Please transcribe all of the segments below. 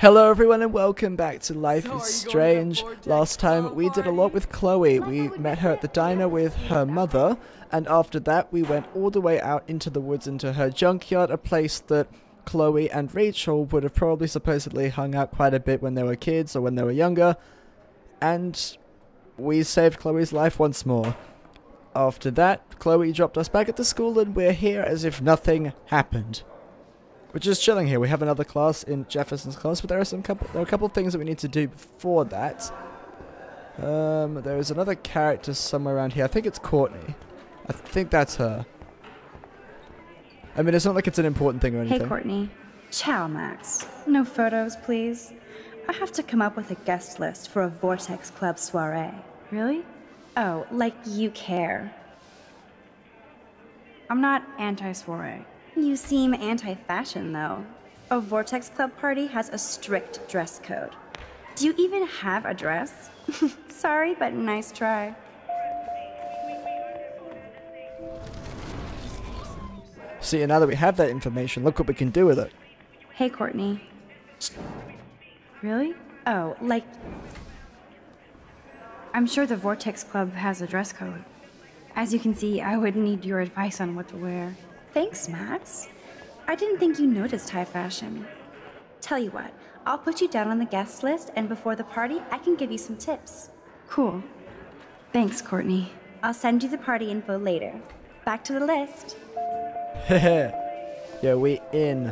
Hello everyone and welcome back to Life is Strange. Last time we did a lot with Chloe. We met her at the diner with her mother, and after that we went all the way out into the woods into her junkyard, a place that Chloe and Rachel would have probably supposedly hung out quite a bit when they were kids or when they were younger, and we saved Chloe's life once more. After that, Chloe dropped us back at the school and we're here as if nothing happened. We're just chilling here. We have another class in Jefferson's class, but there are a couple of things that we need to do before that. There is another character somewhere around here. I think it's Courtney. I think that's her. I mean, it's not like it's an important thing or anything. Hey, Courtney. Ciao, Max. No photos, please. I have to come up with a guest list for a Vortex Club soiree. Really? Oh, like you care. I'm not anti-soiree. You seem anti-fashion, though. A Vortex Club party has a strict dress code. Do you even have a dress? Sorry, but nice try. See, and now that we have that information, look what we can do with it. Hey, Courtney. Really? Oh, like... I'm sure the Vortex Club has a dress code. As you can see, I would need your advice on what to wear. Thanks, Max. I didn't think you noticed high fashion. Tell you what, I'll put you down on the guest list, and before the party, I can give you some tips. Cool. Thanks, Courtney. I'll send you the party info later. Back to the list. Yeah, we in.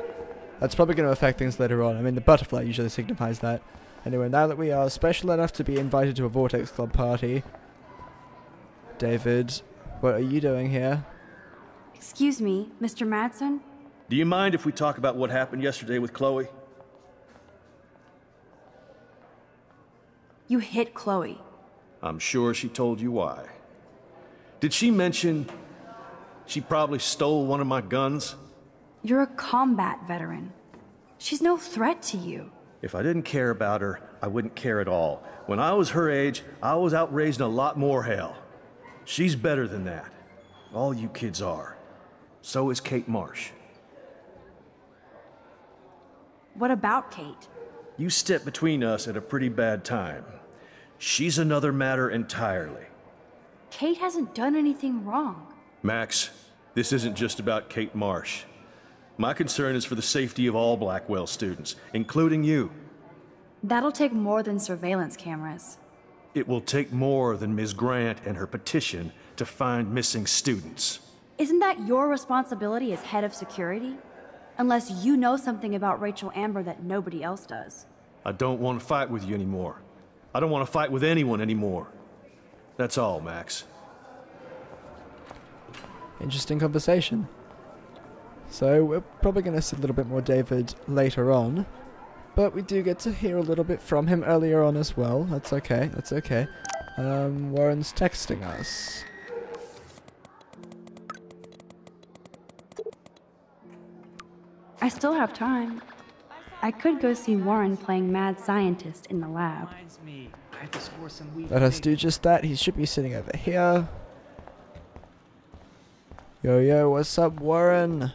That's probably going to affect things later on. I mean, the butterfly usually signifies that. Anyway, now that we are special enough to be invited to a Vortex Club party... David, what are you doing here? Excuse me, Mr. Madsen? Do you mind if we talk about what happened yesterday with Chloe? You hit Chloe. I'm sure she told you why. Did she mention she probably stole one of my guns? You're a combat veteran. She's no threat to you. If I didn't care about her, I wouldn't care at all. When I was her age, I was out raising a lot more hell. She's better than that. All you kids are. So is Kate Marsh. What about Kate? You stepped between us at a pretty bad time. She's another matter entirely. Kate hasn't done anything wrong. Max, this isn't just about Kate Marsh. My concern is for the safety of all Blackwell students, including you. That'll take more than surveillance cameras. It will take more than Ms. Grant and her petition to find missing students. Isn't that your responsibility as head of security? Unless you know something about Rachel Amber that nobody else does. I don't want to fight with you anymore. I don't want to fight with anyone anymore. That's all, Max. Interesting conversation. So, we're probably going to see a little bit more David later on. But we do get to hear a little bit from him earlier on as well. That's okay, that's okay. Warren's texting us. I still have time. I could go see Warren playing mad scientist in the lab. Let us do just that. He should be sitting over here. Yo, what's up, Warren?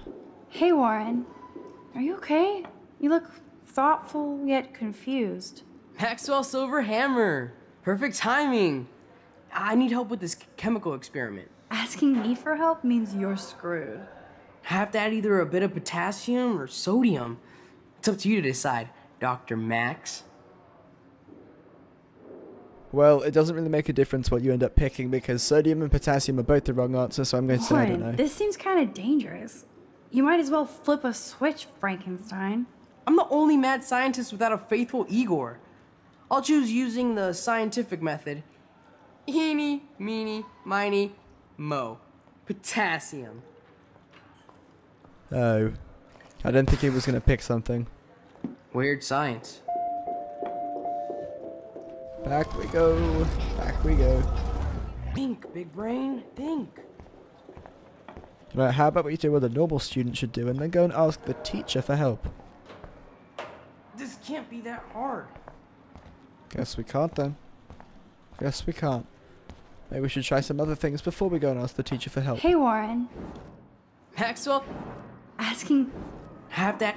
Hey, Warren. Are you okay? You look thoughtful yet confused. Maxwell Silver Hammer. Perfect timing. I need help with this chemical experiment. Asking me for help means you're screwed. Have to add either a bit of potassium or sodium. It's up to you to decide, Dr. Max. Well, it doesn't really make a difference what you end up picking because sodium and potassium are both the wrong answer, so I'm going to say I don't know. This seems kind of dangerous. You might as well flip a switch, Frankenstein. I'm the only mad scientist without a faithful Igor. I'll choose using the scientific method. Eeny, meeny, miny, mo. Potassium. Oh. I didn't think he was going to pick something. Weird science. Back we go. Back we go. Think, big brain, think. Right, how about we do what a normal student should do and then go and ask the teacher for help? This can't be that hard. Guess we can't then. Guess we can't. Maybe we should try some other things before we go and ask the teacher for help. Hey, Warren. Maxwell? Asking... Have that...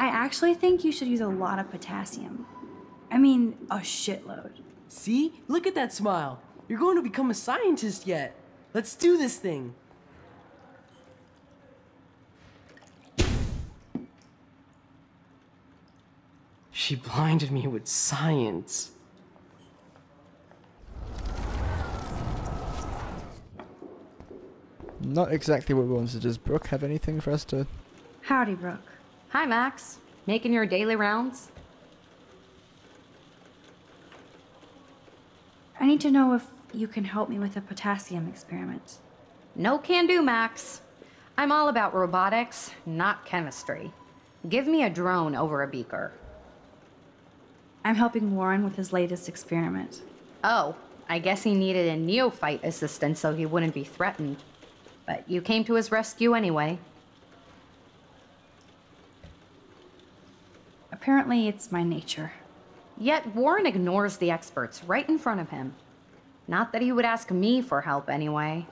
actually think you should use a lot of potassium. I mean, a shitload. See? Look at that smile. You're going to become a scientist yet. Let's do this thing. She blinded me with science. Not exactly what we wanted. Does Brooke have anything for us to... Howdy, Brooke. Hi, Max. Making your daily rounds? I need to know if you can help me with a potassium experiment. No can do, Max. I'm all about robotics, not chemistry. Give me a drone over a beaker. I'm helping Warren with his latest experiment. Oh, I guess he needed a neophyte assistant so he wouldn't be threatened. But you came to his rescue anyway. Apparently, it's my nature. Yet Warren ignores the experts right in front of him. Not that he would ask me for help anyway.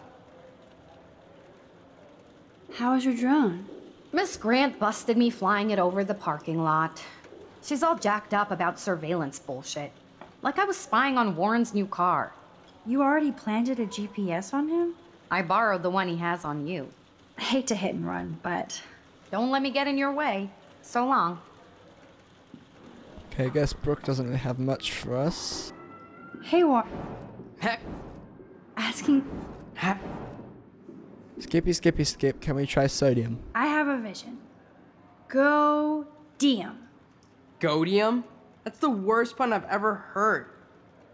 How is your drone? Miss Grant busted me flying it over the parking lot. She's all jacked up about surveillance bullshit. Like I was spying on Warren's new car. You already planted a GPS on him? I borrowed the one he has on you. I hate to hit and run, but... Don't let me get in your way. So long. Okay, I guess Brooke doesn't really have much for us. Hey, Warren. Heck. Asking... Heck. Skippy, skippy, skip. Can we try sodium? I have a vision. Go-dium. Godium? That's the worst pun I've ever heard.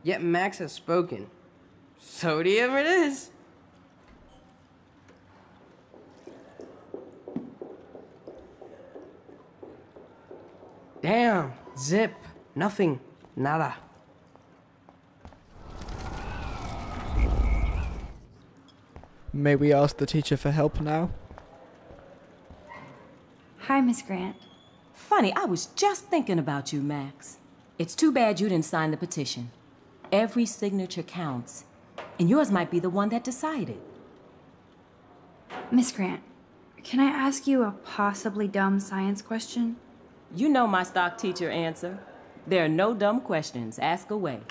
Yet Max has spoken. Sodium it is. Damn. Zip. Nothing. Nada. May we ask the teacher for help now? Hi, Miss Grant. Funny, I was just thinking about you, Max. It's too bad you didn't sign the petition. Every signature counts, and yours might be the one that decided. Miss Grant, can I ask you a possibly dumb science question? You know my stock teacher answer. There are no dumb questions. Ask away.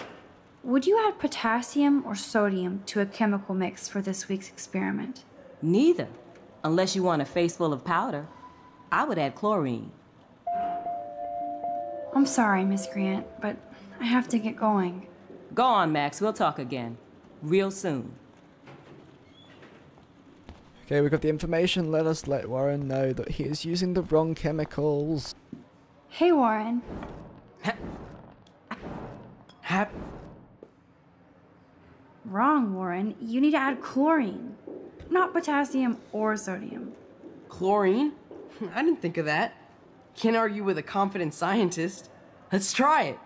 Would you add potassium or sodium to a chemical mix for this week's experiment? Neither, unless you want a face full of powder. I would add chlorine. I'm sorry, Miss Grant, but I have to get going. Go on, Max. We'll talk again. Real soon. Okay, we got the information. Let us let Warren know that he is using the wrong chemicals. Hey, Warren. Hap. Wrong, Warren. You need to add chlorine, not potassium or sodium. Chlorine? I didn't think of that. Can't argue with a confident scientist. Let's try it.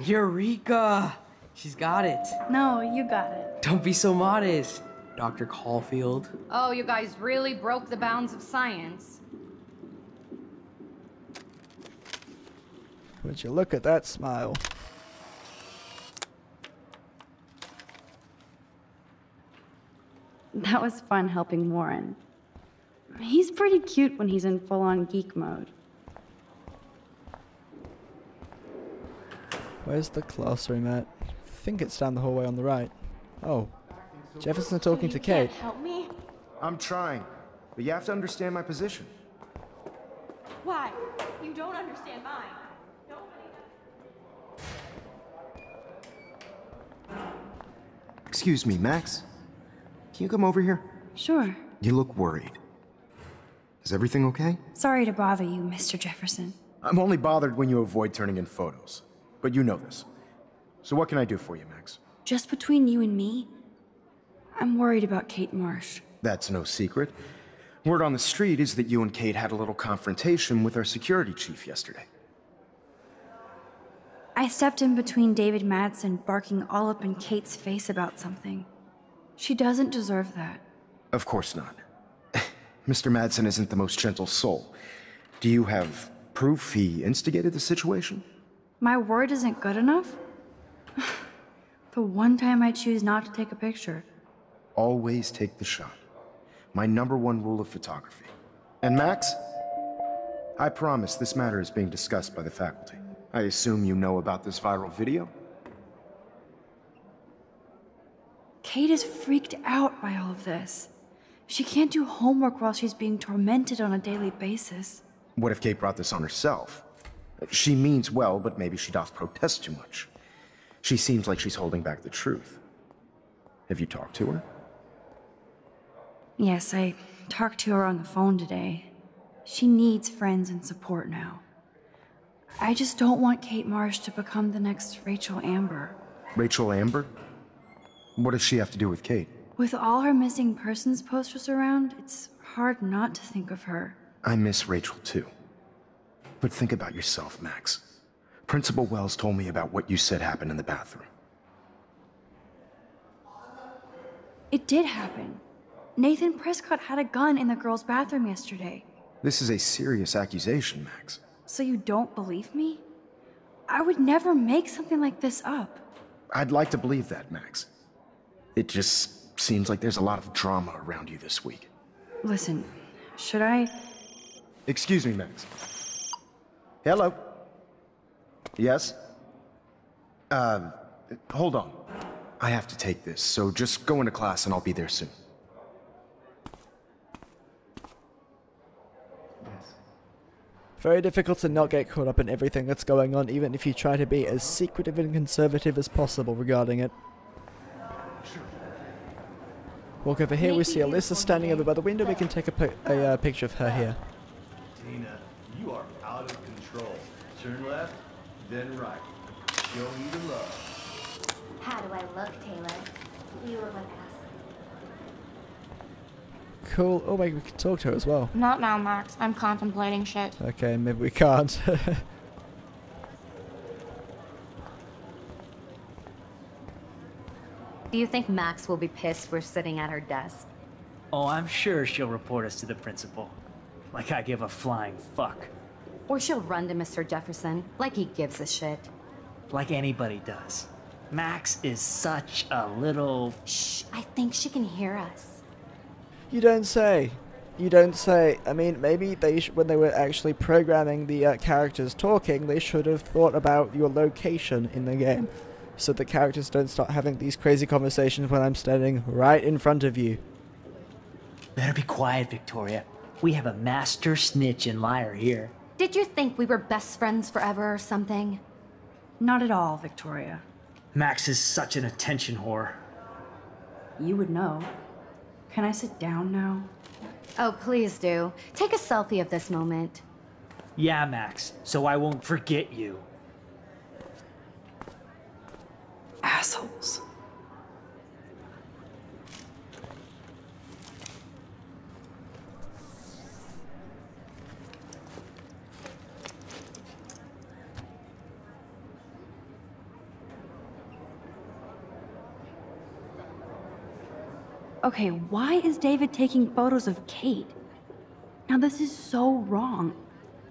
Eureka! She's got it. No, you got it. Don't be so modest, Dr. Caulfield. Oh, you guys really broke the bounds of science. Would you look at that smile? That was fun helping Warren. He's pretty cute when he's in full-on geek mode. Where's the classroom at? I think it's down the hallway on the right. Oh. Jefferson talking to Kate. Help me? I'm trying, but you have to understand my position. Why? You don't understand mine. Excuse me, Max. Can you come over here? Sure. You look worried. Is everything okay? Sorry to bother you, Mr. Jefferson. I'm only bothered when you avoid turning in photos. But you know this. So what can I do for you, Max? Just between you and me, I'm worried about Kate Marsh. That's no secret. Word on the street is that you and Kate had a little confrontation with our security chief yesterday. I stepped in between David Madsen barking all up in Kate's face about something. She doesn't deserve that. Of course not. Mr. Madsen isn't the most gentle soul. Do you have proof he instigated the situation? My word isn't good enough? The one time I choose not to take a picture. always take the shot. My #1 rule of photography. And Max, I promise this matter is being discussed by the faculty. I assume you know about this viral video? Kate is freaked out by all of this. She can't do homework while she's being tormented on a daily basis. What if Kate brought this on herself? She means well, but maybe she doth protest too much. She seems like she's holding back the truth. Have you talked to her? Yes, I talked to her on the phone today. She needs friends and support now. I just don't want Kate Marsh to become the next Rachel Amber. Rachel Amber? What does she have to do with Kate? With all her missing persons posters around, it's hard not to think of her. I miss Rachel too. But think about yourself, Max. Principal Wells told me about what you said happened in the bathroom. It did happen. Nathan Prescott had a gun in the girls' bathroom yesterday. This is a serious accusation, Max. So you don't believe me? I would never make something like this up. I'd like to believe that, Max. It just seems like there's a lot of drama around you this week. Listen, should I... Excuse me, Max. Hello? Yes? Hold on. I have to take this, so just go into class and I'll be there soon. Very difficult to not get caught up in everything that's going on, even if you try to be as secretive and conservative as possible regarding it. Walk over here, we see Alyssa standing over by the window. We can take a picture of her here. Tina, you are out of control. Turn left, then right. Show me the love. How do I look, Taylor? You were what asked. Cool. Oh wait, we can talk to her as well. Not now, Max. I'm contemplating shit. Okay, maybe we can't. Do you think Max will be pissed we're sitting at her desk? Oh, I'm sure she'll report us to the principal. Like I give a flying fuck. Or she'll run to Mr. Jefferson, like he gives a shit. Like anybody does. Max is such a little... Shh, I think she can hear us. You don't say. You don't say. I mean, maybe they when they were actually programming the characters talking, they should have thought about your location in the game, so the characters don't start having these crazy conversations when I'm standing right in front of you. Better be quiet, Victoria. We have a master snitch and liar here. Did you think we were best friends forever or something? Not at all, Victoria. Max is such an attention whore. You would know. Can I sit down now? Oh, please do. Take a selfie of this moment. Yeah, Max, so I won't forget you. Assholes. Okay, why is David taking photos of Kate? Now this is so wrong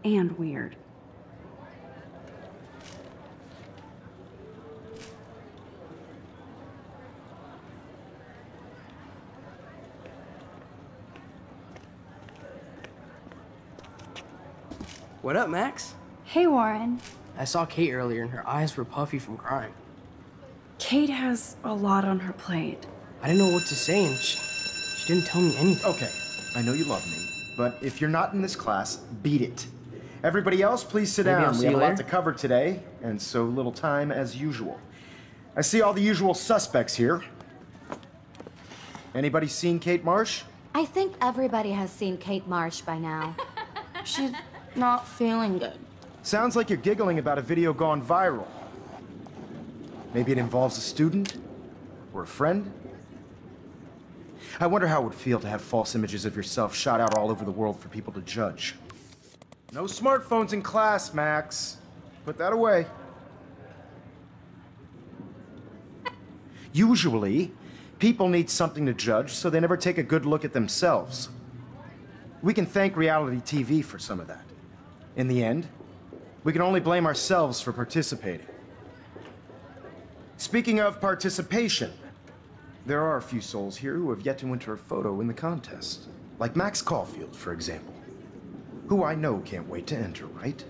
and weird. What up, Max? Hey, Warren. I saw Kate earlier and her eyes were puffy from crying. Kate has a lot on her plate. I didn't know what to say and she didn't tell me anything. Okay, I know you love me, but if you're not in this class, beat it. Everybody else, please sit Maybe down. I'll We see have you a lot later. to cover today, and so little time as usual. I see all the usual suspects here. Anybody seen Kate Marsh? I think everybody has seen Kate Marsh by now. She's not feeling good. Sounds like you're giggling about a video gone viral. Maybe it involves a student? Or a friend? I wonder how it would feel to have false images of yourself shot out all over the world for people to judge. No smartphones in class, Max. Put that away. Usually, people need something to judge, so they never take a good look at themselves. We can thank reality TV for some of that. In the end, we can only blame ourselves for participating. Speaking of participation, There are a few souls here who have yet to enter a photo in the contest. Like Max Caulfield, for example. Who I know can't wait to enter, right?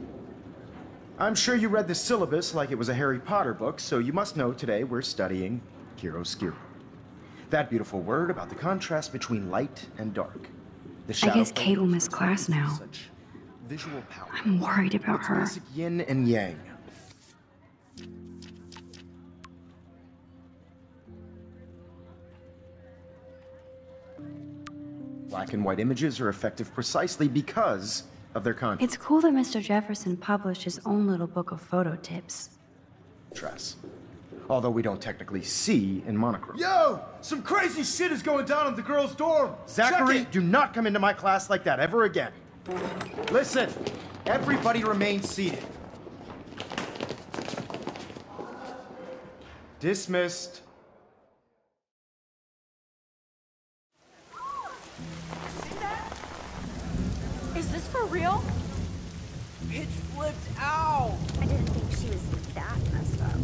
I'm sure you read the syllabus like it was a Harry Potter book, so you must know today we're studying chiaroscuro. That beautiful word about the contrast between light and dark. I guess Kate will miss class now. Visual power. I'm worried about her. Basic yin and yang. Black and white images are effective precisely because of their contrast. It's cool that Mr. Jefferson published his own little book of photo tips. Although we don't technically see in monochrome. Yo! Some crazy shit is going down in the girls' dorm! Zachary, do not come into my class like that ever again. Listen, everybody remain seated. Dismissed. Is this for real? Pitch flipped out! I didn't think she was that messed up.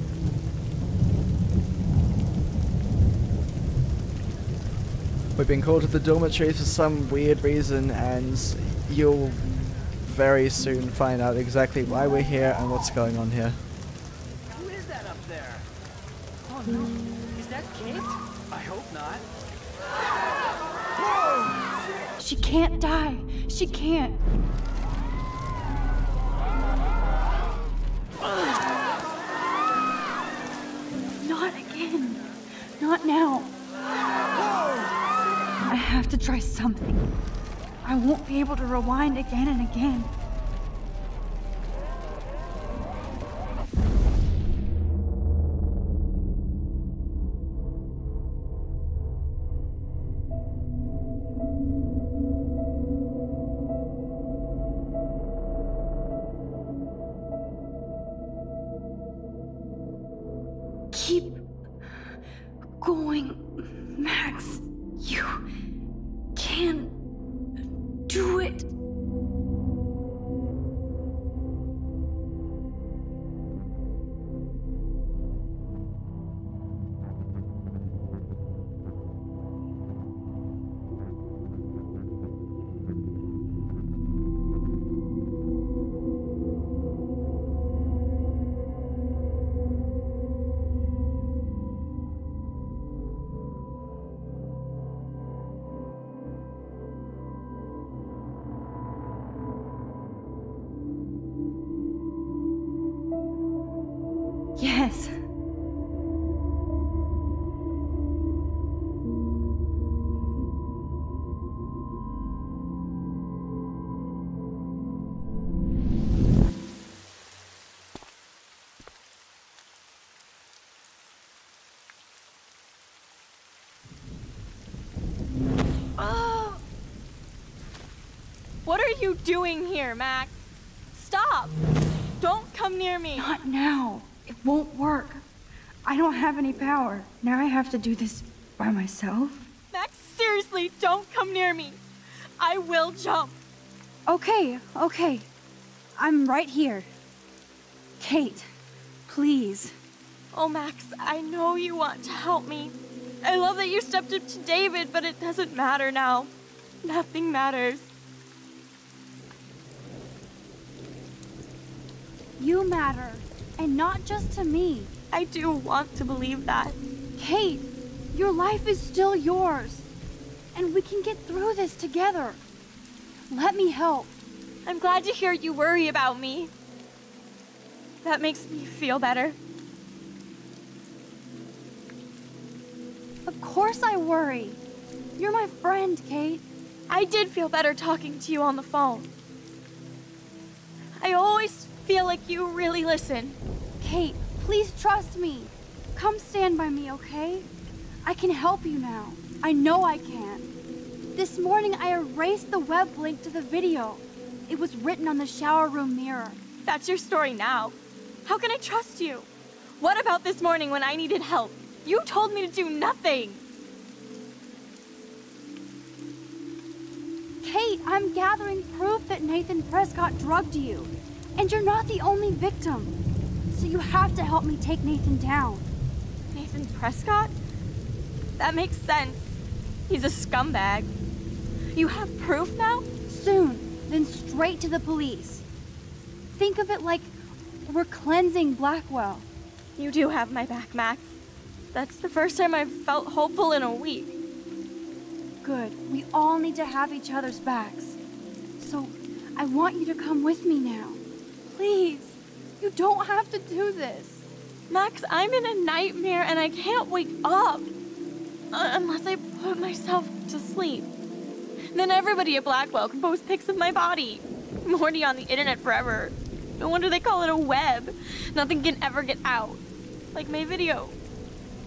We've been called to the dormitory for some weird reason, and you'll very soon find out exactly why we're here and what's going on here. Who is that up there? Oh no, is that Kate? I hope not. She can't die. She can't. Not again. Not now. I have to try something. I won't be able to rewind again and again. Keep going, Max. You can do it. Yes. What are you doing here, Max? Stop! Don't come near me! Not now. It won't work. I don't have any power. Now I have to do this by myself. Max, seriously, don't come near me. I will jump. Okay. I'm right here. Kate, please. Oh, Max, I know you want to help me. I love that you stepped up to David, but it doesn't matter now. Nothing matters. You matter, and not just to me. I do want to believe that. Kate, your life is still yours, and we can get through this together. Let me help. I'm glad to hear you worry about me. That makes me feel better. Of course I worry. You're my friend, Kate. I did feel better talking to you on the phone. I always feel like you really listen. Kate, please trust me. Come stand by me, okay? I can help you now. I know I can. This morning I erased the web link to the video. It was written on the shower room mirror. That's your story now. How can I trust you? What about this morning when I needed help? You told me to do nothing. Kate, I'm gathering proof that Nathan Prescott drugged you. And you're not the only victim. So you have to help me take Nathan down. Nathan Prescott? That makes sense. He's a scumbag. You have proof now? Soon, then straight to the police. Think of it like we're cleansing Blackwell. You do have my back, Max. That's the first time I've felt hopeful in a week. Good. We all need to have each other's backs. So, I want you to come with me now. Please. You don't have to do this. Max, I'm in a nightmare and I can't wake up. Unless I put myself to sleep. Then everybody at Blackwell can post pics of my body. I'm already on the internet forever. No wonder they call it a web. Nothing can ever get out. Like my video.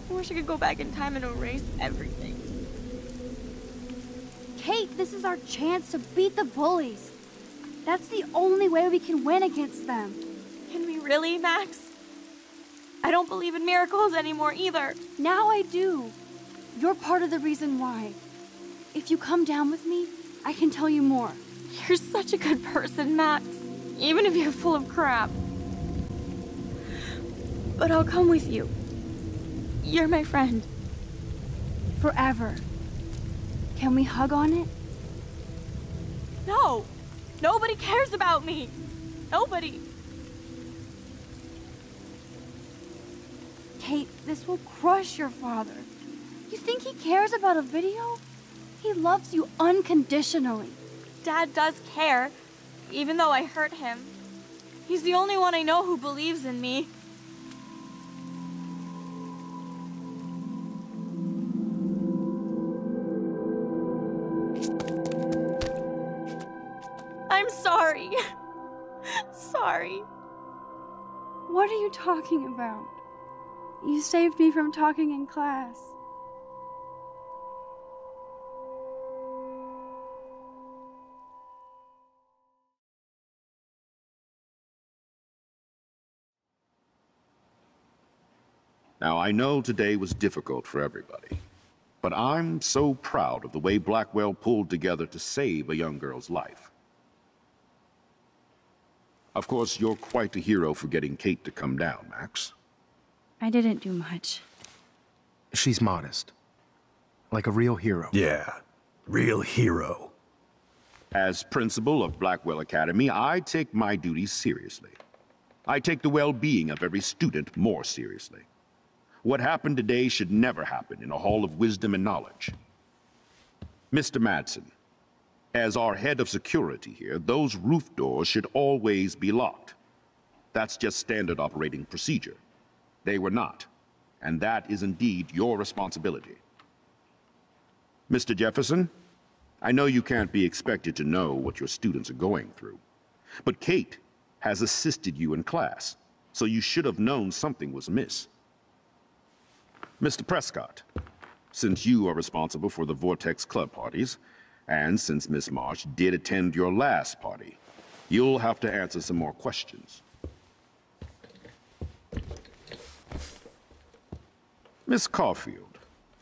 I wish I could go back in time and erase everything. Kate, this is our chance to beat the bullies. That's the only way we can win against them. Can we really, Max? I don't believe in miracles anymore either. Now I do. You're part of the reason why. If you come down with me, I can tell you more. You're such a good person, Max. Even if you're full of crap. But I'll come with you. You're my friend. Forever. Can we hug on it? No! Nobody cares about me! Nobody! Kate, this will crush your father. You think he cares about a video? He loves you unconditionally. Dad does care, even though I hurt him. He's the only one I know who believes in me. I'm sorry. Sorry. What are you talking about? You saved me from talking in class. Now, I know today was difficult for everybody, but I'm so proud of the way Blackwell pulled together to save a young girl's life. Of course, you're quite a hero for getting Kate to come down, Max. I didn't do much. She's modest. Like a real hero. Yeah, real hero. As principal of Blackwell Academy, I take my duties seriously. I take the well-being of every student more seriously. What happened today should never happen in a hall of wisdom and knowledge. Mr. Madsen, as our head of security here, those roof doors should always be locked. That's just standard operating procedure. They were not, and that is indeed your responsibility. Mr. Jefferson, I know you can't be expected to know what your students are going through, but Kate has assisted you in class, so you should have known something was amiss. Mr. Prescott, since you are responsible for the Vortex Club parties, and since Miss Marsh did attend your last party, you'll have to answer some more questions. Miss Caulfield,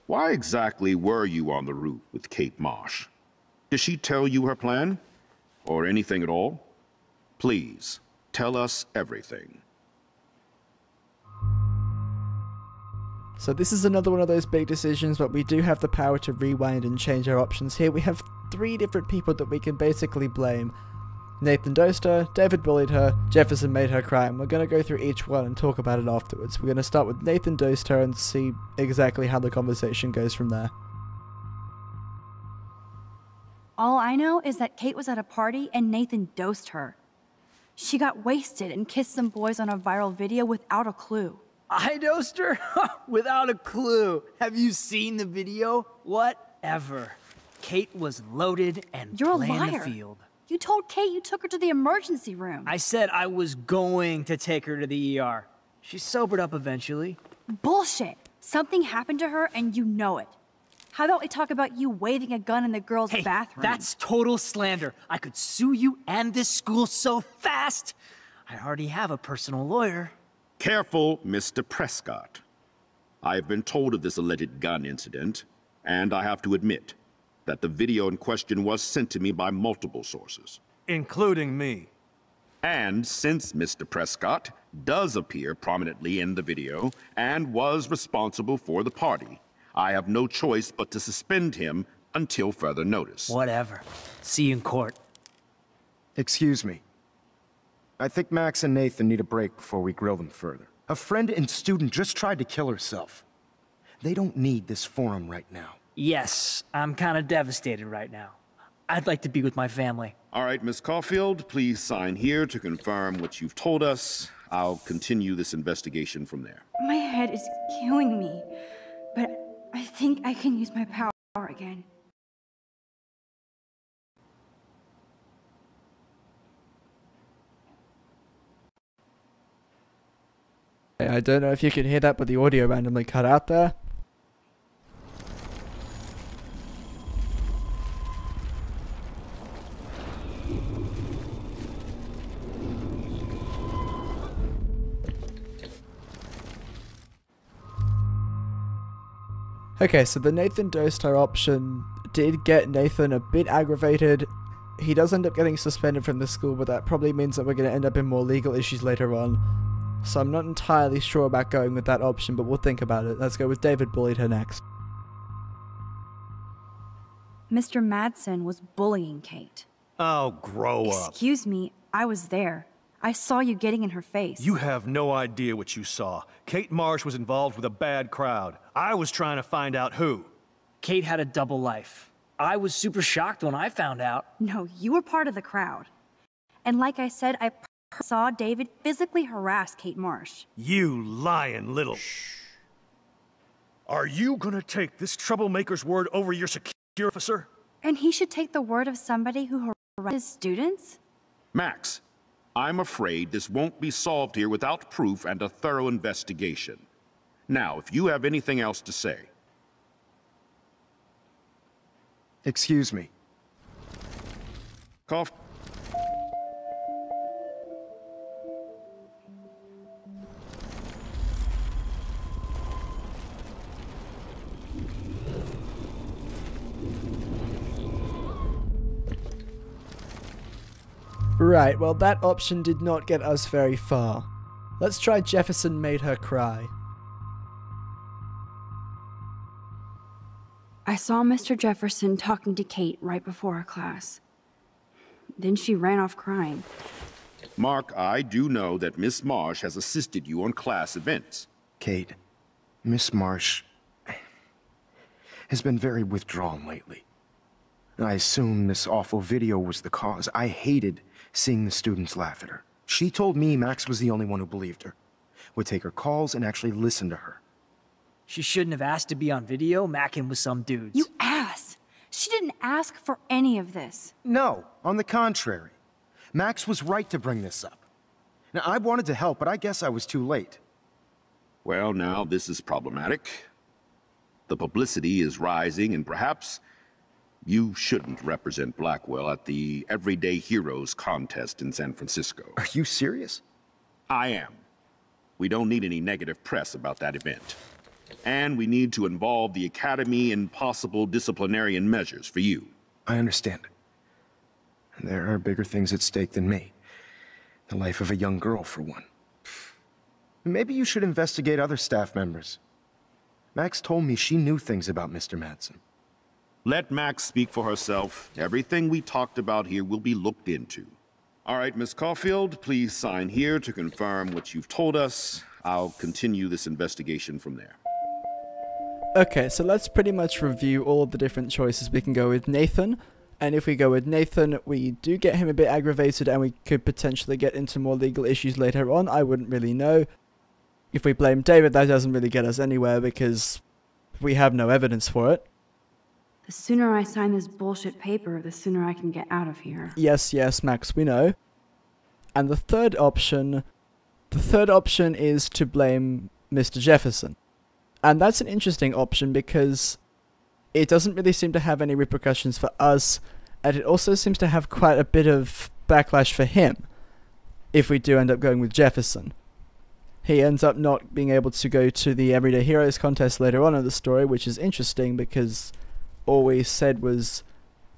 why exactly were you on the roof with Kate Marsh? Did she tell you her plan? Or anything at all? Please, tell us everything. So this is another one of those big decisions, but we do have the power to rewind and change our options here. We have 3 different people that we can basically blame. Nathan dosed her, David bullied her, Jefferson made her cry, and we're going to go through each one and talk about it afterwards. We're going to start with Nathan dosed her and see exactly how the conversation goes from there. All I know is that Kate was at a party and Nathan dosed her. She got wasted and kissed some boys on a viral video without a clue. I dosed her? Without a clue. Have you seen the video? Whatever. Kate was loaded and You're a playing liar. the field. You told Kate you took her to the emergency room. I said I was going to take her to the ER. She sobered up eventually. Bullshit. Something happened to her and you know it. How about we talk about you waving a gun in the girls' bathroom? That's total slander. I could sue you and this school so fast. I already have a personal lawyer. Careful, Mr. Prescott. I have been told of this alleged gun incident, and I have to admit that the video in question was sent to me by multiple sources. Including me. And since Mr. Prescott does appear prominently in the video and was responsible for the party, I have no choice but to suspend him until further notice. Whatever. See you in court. Excuse me. I think Max and Nathan need a break before we grill them further. A friend and student just tried to kill herself. They don't need this forum right now. Yes, I'm kind of devastated right now. I'd like to be with my family. All right, Miss Caulfield, please sign here to confirm what you've told us. I'll continue this investigation from there. My head is killing me, but I think I can use my power again. I don't know if you can hear that, but the audio randomly cut out there. Okay, so the Nathan dosed her option did get Nathan a bit aggravated. He does end up getting suspended from the school, but that probably means that we're going to end up in more legal issues later on. So I'm not entirely sure about going with that option, but we'll think about it. Let's go with David bullied her next. Mr. Madsen was bullying Kate. Oh, grow up. Excuse me, I was there. I saw you getting in her face. You have no idea what you saw. Kate Marsh was involved with a bad crowd. I was trying to find out who. Kate had a double life. I was super shocked when I found out. No, you were part of the crowd. And like I said, I saw David physically harass Kate Marsh. You lying little... Shh. Are you gonna take this troublemaker's word over your security officer? And he should take the word of somebody who harasses students? Max, I'm afraid this won't be solved here without proof and a thorough investigation. Now, if you have anything else to say. Excuse me. Cough. Right, well that option did not get us very far. Let's try Jefferson made her cry. I saw Mr. Jefferson talking to Kate right before our class. Then she ran off crying. Mark, I do know that Miss Marsh has assisted you on class events. Kate, Miss Marsh has been very withdrawn lately. I assume this awful video was the cause. I hated seeing the students laugh at her. She told me Max was the only one who believed her, would take her calls and actually listen to her. She shouldn't have asked to be on video, macking with some dudes. You ass! She didn't ask for any of this. No, on the contrary. Max was right to bring this up. Now, I wanted to help, but I guess I was too late. Well, now this is problematic. The publicity is rising, and perhaps you shouldn't represent Blackwell at the Everyday Heroes contest in San Francisco. Are you serious? I am. We don't need any negative press about that event. And we need to involve the Academy in possible disciplinarian measures for you. I understand. There are bigger things at stake than me. The life of a young girl, for one. Maybe you should investigate other staff members. Max told me she knew things about Mr. Madsen. Let Max speak for herself. Everything we talked about here will be looked into. All right, Miss Caulfield, please sign here to confirm what you've told us. I'll continue this investigation from there. Okay, so let's pretty much review all of the different choices. We can go with Nathan, and if we go with Nathan, we do get him a bit aggravated and we could potentially get into more legal issues later on. I wouldn't really know. If we blame David, that doesn't really get us anywhere because we have no evidence for it. The sooner I sign this bullshit paper, the sooner I can get out of here. Yes, yes, Max, we know. And the third option is to blame Mr. Jefferson. And that's an interesting option because it doesn't really seem to have any repercussions for us, and it also seems to have quite a bit of backlash for him if we do end up going with Jefferson. He ends up not being able to go to the Everyday Heroes contest later on in the story, which is interesting because all we said was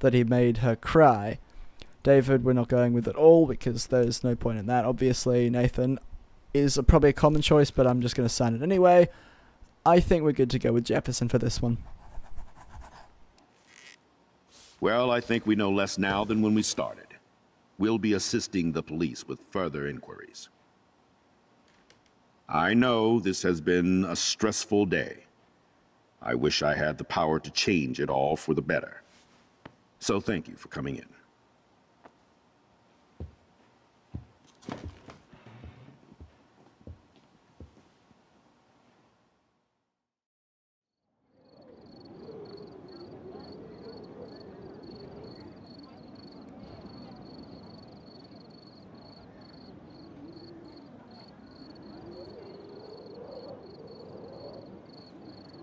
that he made her cry. David we're not going with at all because there's no point in that. Obviously Nathan is probably a common choice, but I'm just going to sign it anyway. I think we're good to go with Jefferson for this one. Well, I think we know less now than when we started. We'll be assisting the police with further inquiries. I know this has been a stressful day. I wish I had the power to change it all for the better. So thank you for coming in.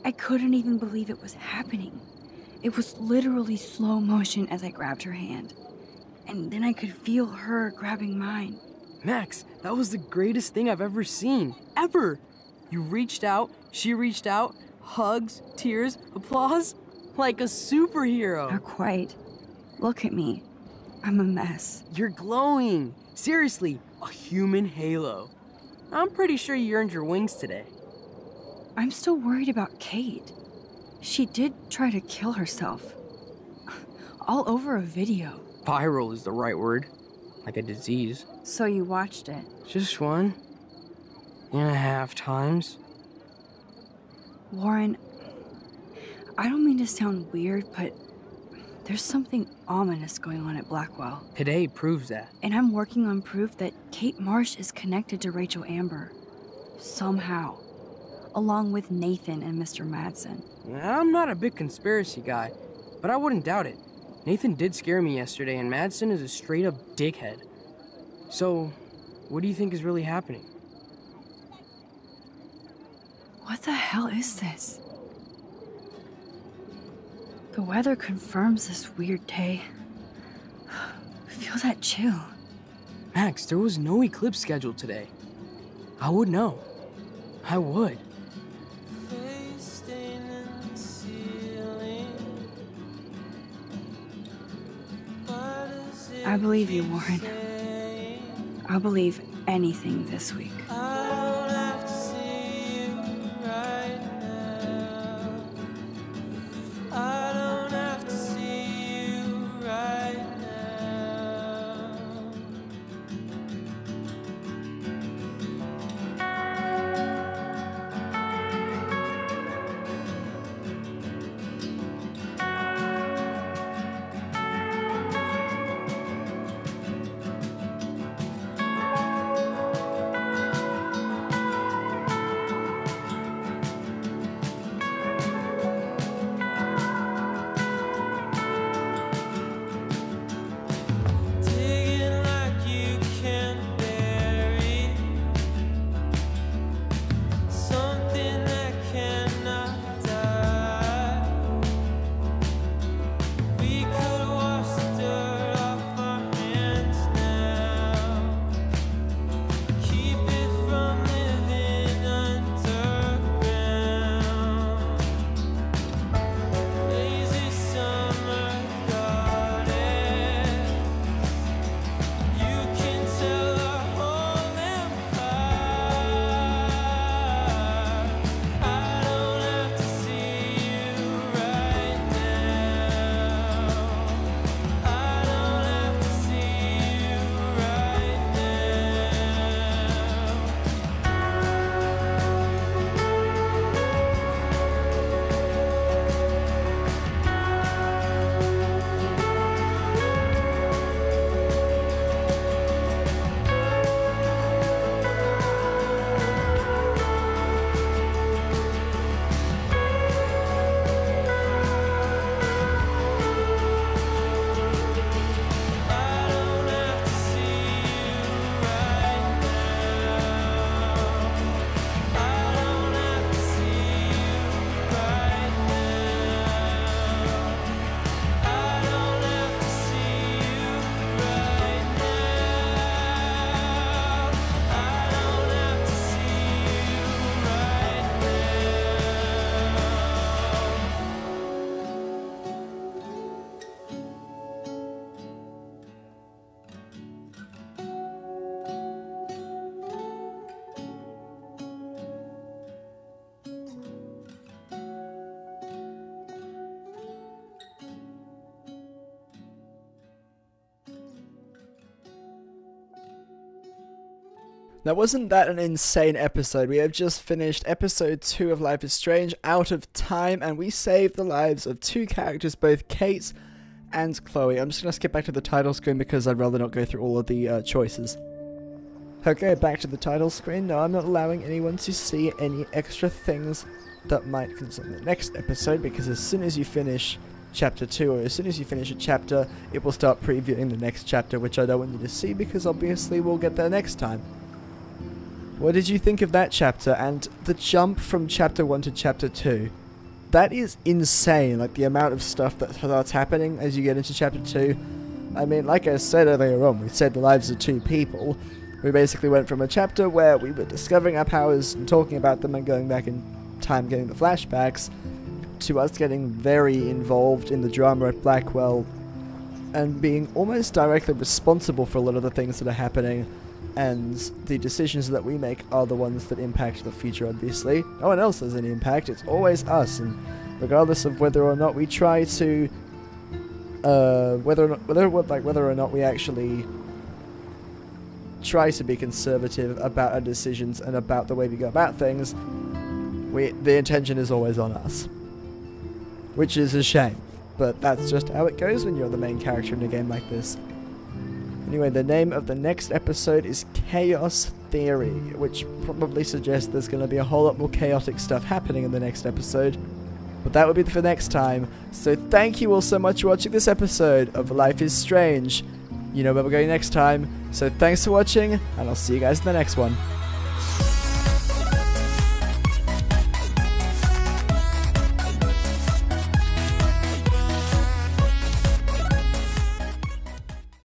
I couldn't even believe it was happening. It was literally slow motion as I grabbed her hand. And then I could feel her grabbing mine. Max, that was the greatest thing I've ever seen. Ever! You reached out, she reached out, hugs, tears, applause. Like a superhero. Not quite. Look at me. I'm a mess. You're glowing. Seriously, a human halo. I'm pretty sure you earned your wings today. I'm still worried about Kate. She did try to kill herself. All over a video. Viral is the right word. Like a disease. So you watched it? Just 1.5 times. Warren, I don't mean to sound weird, but there's something ominous going on at Blackwell. Today proves that. And I'm working on proof that Kate Marsh is connected to Rachel Amber. Somehow. Along with Nathan and Mr. Madsen. I'm not a big conspiracy guy, but I wouldn't doubt it. Nathan did scare me yesterday, and Madsen is a straight-up dickhead. So, what do you think is really happening? What the hell is this? The weather confirms this weird day. Feel that chill. Max, there was no eclipse scheduled today. I would know. I would. I believe you, Warren. I'll believe anything this week. Now, wasn't that an insane episode? We have just finished episode 2 of Life is Strange out of time, and we saved the lives of 2 characters, both Kate and Chloe. I'm just going to skip back to the title screen because I'd rather not go through all of the choices. Okay, back to the title screen. No, I'm not allowing anyone to see any extra things that might concern the next episode, because as soon as you finish chapter 2, or as soon as you finish a chapter, it will start previewing the next chapter, which I don't want you to see because obviously we'll get there next time. What did you think of that chapter, and the jump from chapter 1 to chapter 2? That is insane, like the amount of stuff that starts happening as you get into chapter 2. I mean, like I said earlier on, we saved the lives of 2 people. We basically went from a chapter where we were discovering our powers and talking about them and going back in time getting the flashbacks, to us getting very involved in the drama at Blackwell and being almost directly responsible for a lot of the things that are happening, and the decisions that we make are the ones that impact the future, obviously. No one else has any impact, it's always us, and regardless of whether or not we try to whether or not we actually try to be conservative about our decisions and about the way we go about things, the intention is always on us. Which is a shame, but that's just how it goes when you're the main character in a game like this. Anyway, the name of the next episode is Chaos Theory, which probably suggests there's going to be a whole lot more chaotic stuff happening in the next episode. But that will be for next time. So thank you all so much for watching this episode of Life is Strange. You know where we're going next time. So thanks for watching, and I'll see you guys in the next one.